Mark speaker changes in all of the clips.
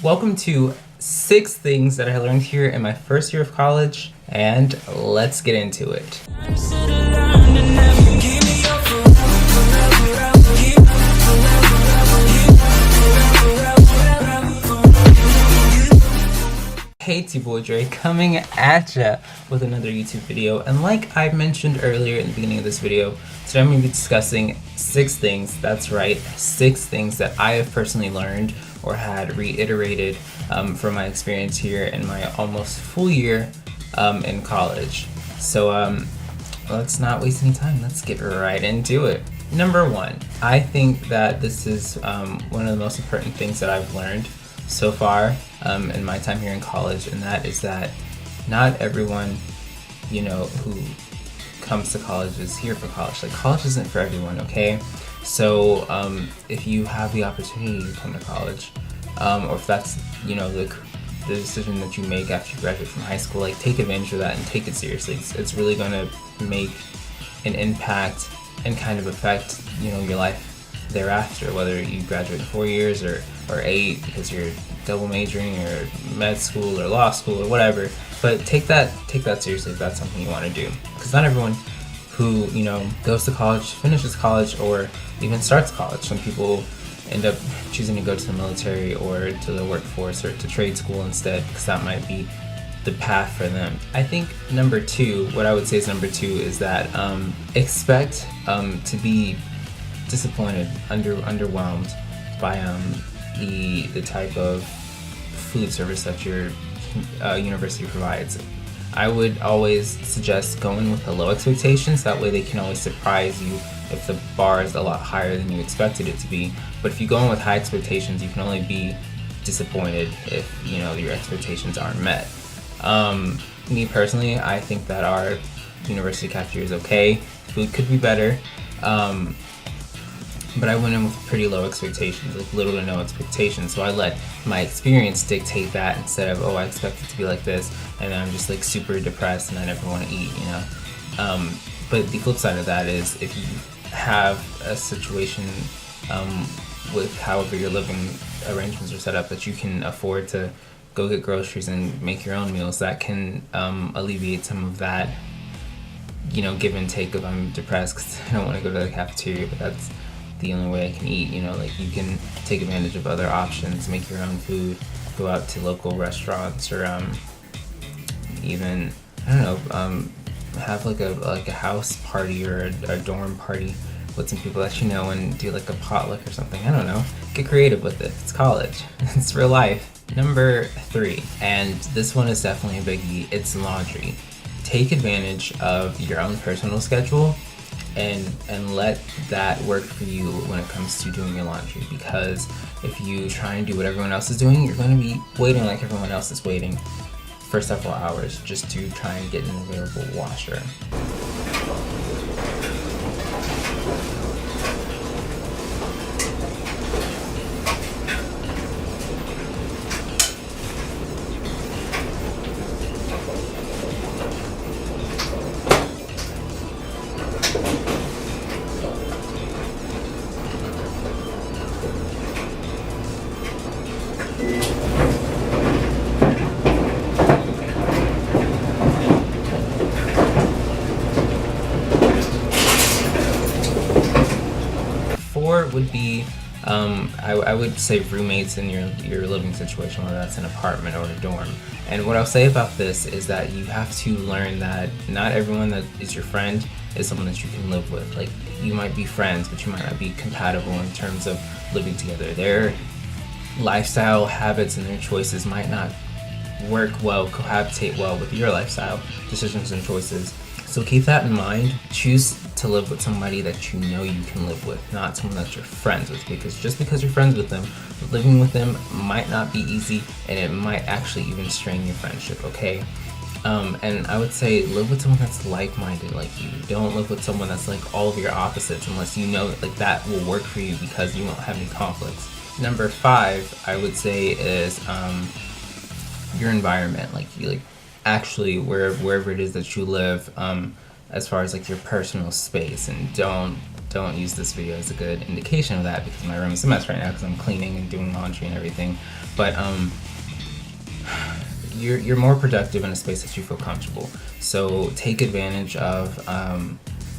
Speaker 1: Welcome to 6 things that I learned here in my first year of college, and let's get into it. Hey, it's your boy Dre coming at ya with another YouTube video, and like I mentioned earlier in the beginning of this video, today I'm going to be discussing 6 things, that's right, 6 things that I have personally learned or had reiterated from my experience here in my almost full year in college. So let's not waste any time, let's get right into it. Number 1, I think that this is one of the most important things that I've learned so far in my time here in college, and that is that not everyone, who comes to college is here for college. Like, college isn't for everyone, okay? So if you have the opportunity to come to college, or if that's, the decision that you make after you graduate from high school, like, take advantage of that and take it seriously. It's really gonna make an impact and kind of affect, your life thereafter, whether you graduate in 4 years or 8 because you're double majoring or med school or law school or whatever. But take that seriously if that's something you want to do, because not everyone who goes to college finishes college or even starts college. Some people end up choosing to go to the military or to the workforce or to trade school instead, because that might be the path for them. I think number 2, what I would say is number 2 is that expect to be disappointed, underwhelmed by the type of food service that your university provides. I would always suggest going with a low expectations. That way they can always surprise you if the bar is a lot higher than you expected it to be. But if you go in with high expectations, you can only be disappointed if your expectations aren't met. Me personally, I think that our university cafeteria is okay. Food could be better. But I went in with pretty low expectations, like little to no expectations. So I let my experience dictate that instead of, I expect it to be like this, and then I'm just like super depressed and I never want to eat, But the flip side of that is, if you have a situation with however your living arrangements are set up that you can afford to go get groceries and make your own meals, that can alleviate some of that, give and take of I'm depressed because I don't want to go to the cafeteria, but that's the only way I can eat. Like, you can take advantage of other options, make your own food, go out to local restaurants, or even have like a house party or a dorm party with some people that and do like a potluck or something. I don't know. Get creative with it. It's college. It's real life. Number 3, and this one is definitely a biggie. It's laundry. Take advantage of your own personal schedule and let that work for you when it comes to doing your laundry, because if you try and do what everyone else is doing, you're going to be waiting like everyone else is waiting for several hours just to try and get an available washer. Would be I would say roommates in your living situation, whether that's an apartment or a dorm. And what I'll say about this is that you have to learn that not everyone that is your friend is someone that you can live with. Like, you might be friends, but you might not be compatible in terms of living together. Their lifestyle habits and their choices might not work well, cohabitate well with your lifestyle decisions and choices. So keep that in mind. Choose to live with somebody that you can live with, not someone that you're friends with, because just because you're friends with them, living with them might not be easy, and it might actually even strain your friendship, okay? And I would say live with someone that's like-minded like you. Don't live with someone that's like all of your opposites, unless that that will work for you, because you won't have any conflicts. Number 5, I would say, is your environment, actually wherever it is that you live, as far as like your personal space, and don't don't use this video as a good indication of that, because my room is a mess right now because I'm cleaning and doing laundry and everything. But you're more productive in a space that you feel comfortable. So take advantage of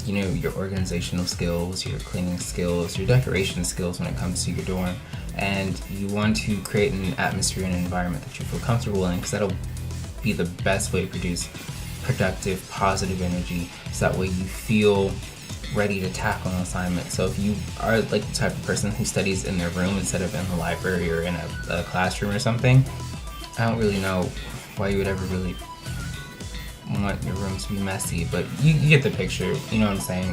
Speaker 1: you know, your organizational skills, your cleaning skills, your decoration skills when it comes to your dorm, and you want to create an atmosphere and an environment that you feel comfortable in, because that'll be the best way to produce productive, positive energy, so that way you feel ready to tackle an assignment. So if you are like the type of person who studies in their room instead of in the library or in a classroom or something, I don't really know why you would ever really want your room to be messy, but you get the picture, you know what I'm saying?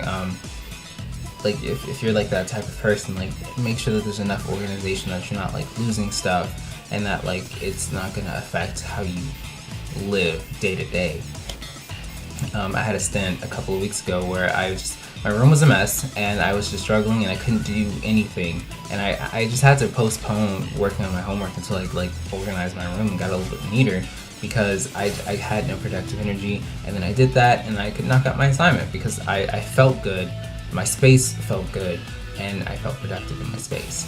Speaker 1: Like if you're like that type of person, like make sure that there's enough organization that you're not like losing stuff, and that like it's not gonna affect how you live day to day. I had a stint a couple of weeks ago where my room was a mess and I was just struggling and I couldn't do anything, and I just had to postpone working on my homework until I like organized my room and got a little bit neater, because I had no productive energy. And then I did that and I could knock out my assignment because I felt good, my space felt good, and I felt productive in my space.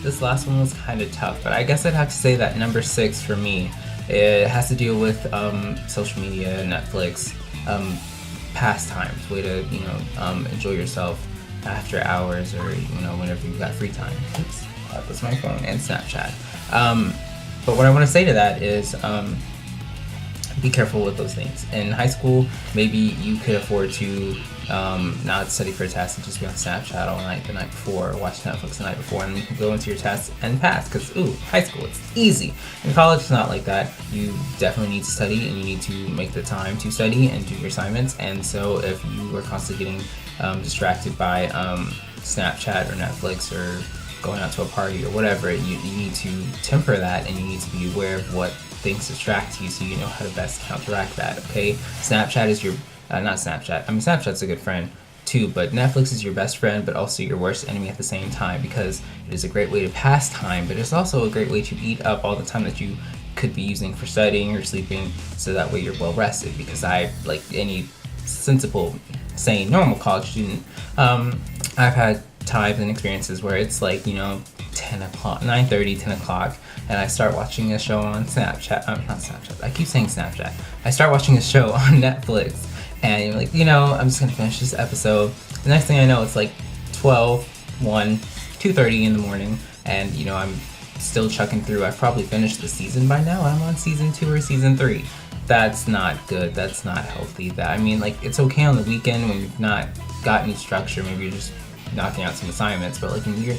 Speaker 1: This last one was kind of tough, but I guess I'd have to say that number 6 for me, it has to deal with social media, Netflix, pastimes, way to, you know, enjoy yourself after hours, or, you know, whenever you've got free time. Oops, that's my phone, and Snapchat. But what I want to say to that is, be careful with those things. In high school, maybe you could afford to not study for a test and just be on Snapchat all night the night before, or watch Netflix the night before, and you can go into your test and pass, because high school, it's easy. In college, it's not like that. You definitely need to study, and you need to make the time to study and do your assignments. And so if you are constantly getting distracted by Snapchat or Netflix or going out to a party or whatever, you need to temper that, and you need to be aware of what things distract you, so you know how to best counteract that. Okay, Snapchat is your not Snapchat, I mean Snapchat's a good friend too, but Netflix is your best friend but also your worst enemy at the same time, because it is a great way to pass time, but it's also a great way to eat up all the time that you could be using for studying or sleeping, so that way you're well rested. Because I, like any sensible, sane, normal college student, I've had times and experiences where it's like, you know, 10 o'clock, 9:30, 10 o'clock, and I start watching a show on Snapchat. Not Snapchat, I keep saying Snapchat. I start watching a show on Netflix, and you're like, you know, I'm just gonna finish this episode. The next thing I know, it's like 12, 1, 2:30 in the morning, and, you know, I'm still chucking through. I've probably finished the season by now. I'm on season 2 or season 3. That's not good. That's not healthy. That, I mean, like, it's okay on the weekend when you've not got any structure. Maybe you're just knocking out some assignments, but like when you're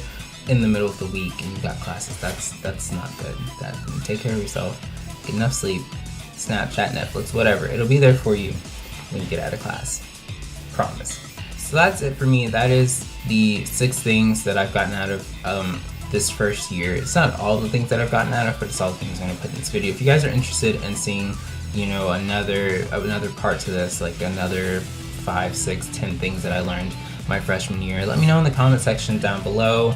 Speaker 1: in the middle of the week and you've got classes, that's not good. That, take care of yourself, get enough sleep, Snapchat, Netflix, whatever. It'll be there for you when you get out of class. Promise. So that's it for me. That is the 6 things that I've gotten out of this first year. It's not all the things that I've gotten out of, but it's all the things I'm gonna put in this video. If you guys are interested in seeing, you know, another part to this, like another 5, 6, 10 things that I learned my freshman year, let me know in the comment section down below.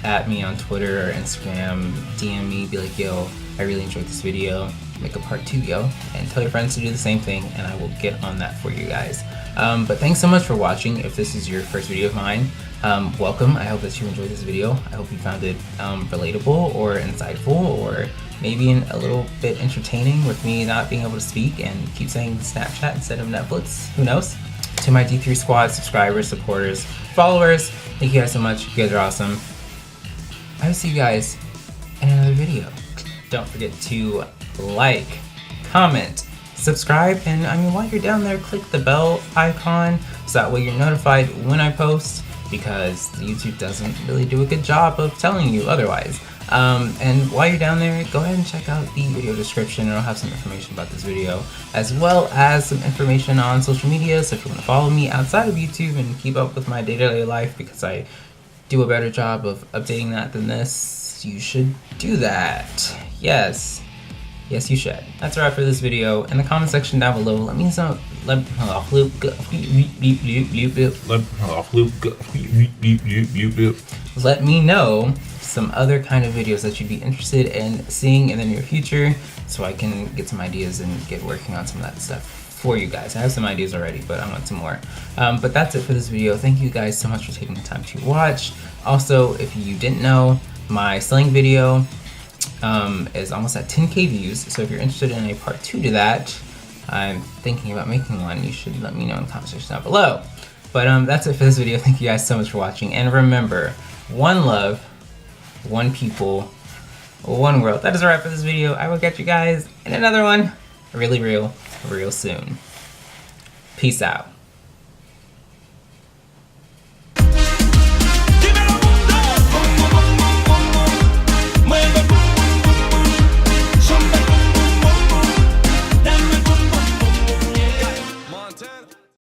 Speaker 1: At me on Twitter or Instagram, DM me, be like, yo, I really enjoyed this video, make a part 2, yo, and tell your friends to do the same thing, and I will get on that for you guys. But thanks so much for watching. If this is your first video of mine, welcome. I hope that you enjoyed this video. I hope you found it relatable or insightful, or maybe a little bit entertaining, with me not being able to speak and keep saying Snapchat instead of Netflix. Who knows? To my D3 squad subscribers, supporters, followers, thank you guys so much. You guys are awesome. I will see you guys in another video. Don't forget to like, comment, subscribe, and I mean, while you're down there, click the bell icon so that way you're notified when I post, because YouTube doesn't really do a good job of telling you otherwise. And while you're down there, go ahead and check out the video description. It'll have some information about this video, as well as some information on social media. So if you want to follow me outside of YouTube and keep up with my day-to-day life, because I do a better job of updating that than this, you should do that. Yes, you should. That's a wrap for this video. In the comment section down below, let me know. Let me know some other kind of videos that you'd be interested in seeing in the near future, so I can get some ideas and get working on some of that stuff for you guys. I have some ideas already, but I want some more. But that's it for this video. Thank you guys so much for taking the time to watch. Also, if you didn't know, my sewing video is almost at 10K views. So if you're interested in a part 2 to that, I'm thinking about making one. You should let me know in the comment section down below. But that's it for this video. Thank you guys so much for watching. And remember, one love, one people, one world. That is a wrap for this video. I will catch you guys in another one real soon. Peace out.